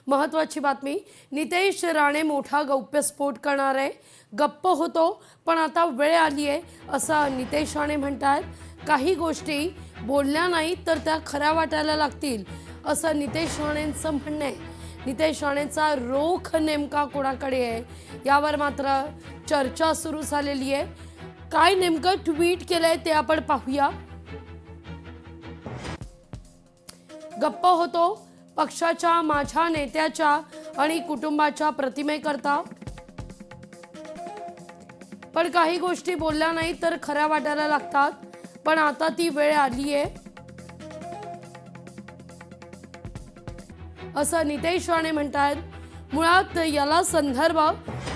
महत्त्वाची बातमी, नितेश राणे मोठा गौप्यस्फोट करणार आहे. गप्प होतो पण आता वेळ आली आहे असं नितेश राणे म्हणतात. काही गोष्टी बोलल्या नाही तर त्या खऱ्या वाटायला लागतील असं नितेश राणेंचं म्हणणं आहे. नितेश राणेंचा रोख नेमका कोणाकडे आहे यावर मात्र चर्चा सुरू झालेली आहे. काय नेमकं ट्विट केलंय ते आपण पाहूया. गप्प होतो पक्षाच्या, माझ्या नेत्याच्या आणि कुटुंबाच्या प्रतिमेकरता, पण काही गोष्टी बोलल्या नाही तर खऱ्या वाटायला लागतात, पण आता ती वेळ आली आहे असं नितेश राणे म्हणतात. मुळात याला संदर्भ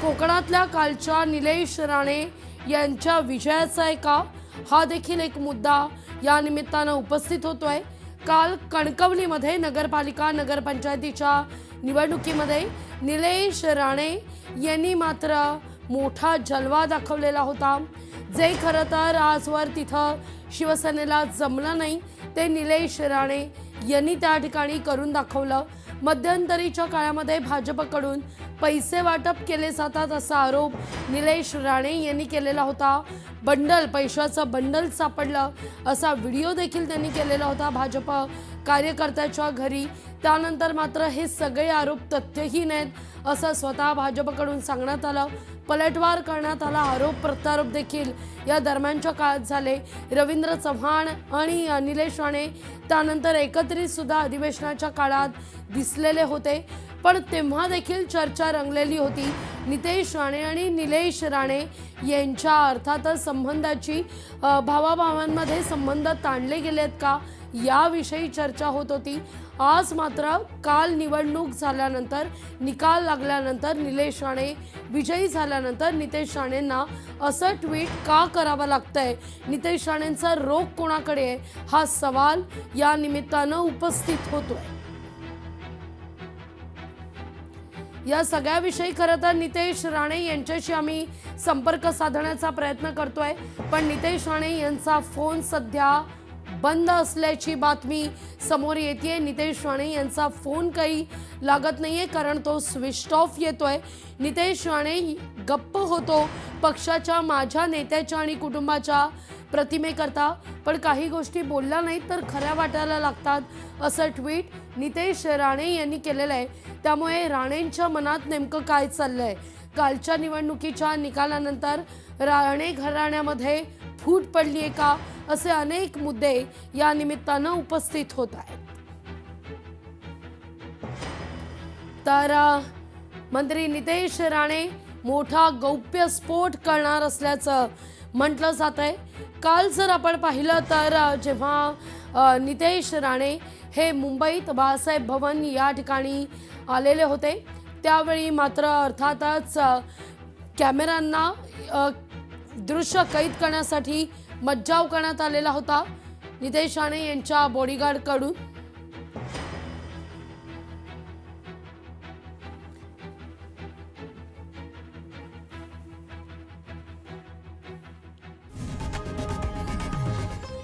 कोकणातल्या कालच्या निलेश राणे यांच्या विजयाचा आहे का, हा देखील एक मुद्दा या निमित्तानं उपस्थित होतोय. काल कणकवलीमध्ये नगरपालिका नगरपंचायतीच्या निवडणुकीमध्ये निलेश राणे यांनी मात्र मोठा जलवा दाखवलेला होता. जे खरं तर आजवर तिथं शिवसेनेला जमलं नाही ते निलेश राणे यांनी त्या ठिकाणी करून दाखवलं. मध्यंतरीच्या काळामध्ये भाजपकडून पैसे वाटप केले जातात असा आरोप निलेश राणे यांनी केलेला होता. पैशाचं बंडल सापडलं असा व्हिडिओ देखील त्यांनी केलेला होता भाजप कार्यकर्त्याच्या घरी. त्यानंतर मात्र हे सगळे आरोप तथ्यहीन आहेत असं स्वतः भाजपकडून सांगण्यात आलं. पलटवार करण्यात आला. आरोप प्रत्यारोप देखील या दरम्यानच्या काळात झाले. रवींद्र चव्हाण आणि निलेश राणे त्यानंतर एकत्रित सुद्धा अधिवेशनाच्या काळात दिसलेले होते, पण तेव्हा देखील चर्चा रंगलेली होती. नितेश राणे आणि निलेश राणे यांच्या अर्थातच संबंधाची भावाभावांमध्ये संबंध ताणले गेलेत का याविषयी चर्चा होत होती. आज मात्र काल निवडणूक झाल्यानंतर, निकाल लागल्यानंतर, निलेश राणे विजयी झाल्यानंतर नितेश राणेंना असं ट्विट का करावं लागतंय, नितेश राणेंचा रोख कोणाकडे आहे हा सवाल या निमित्तानं उपस्थित होतोय. या सगळ्याविषयी खरं तर नितेश राणे यांच्याशी आम्ही संपर्क साधण्याचा प्रयत्न करतोय, पण नितेश राणे यांचा फोन सध्या बंद असल्याची बातमी समोर येते. नितेश राणे यांचा फोन काही लागत नाहीये कारण तो स्विच ऑफ येतोय. नितेश राणे गप्प होतो पक्षाच्या, माझ्या नेत्याच्या आणि कुटुंबाच्या प्रतिमेकरता, पण काही गोष्टी बोलल्या नाहीत तर खऱ्या वाटायला लागतात असं ट्विट नितेश राणे यांनी केलेलं आहे. त्यामुळे राणेंच्या मनात नेमकं काय चाललंय, कालच्या निवडणुकीच्या निकालानंतर राणे घराण्यामध्ये फूट पडली आहे का, असे अनेक मुद्दे या निमित्तानं उपस्थित होत आहेत. तर मंत्री नितेश राणे मोठा गौप्यस्फोट करणार असल्याचं म्हटलं जात आहे. काल जर आपण पाहिलं तर जेव्हा नितेश राणे हे मुंबईत बाळासाहेब भवन या ठिकाणी आलेले होते त्यावेळी मात्र अर्थातच कॅमेऱ्यांना दृश्य कैद करण्यासाठी मज्जाव करण्यात आलेला होता नितेश राणे यांच्या बॉडीगार्डकडून.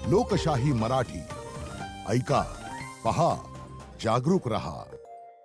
लोकशाही मराठी ऐका, पहा, जागरूक रहा.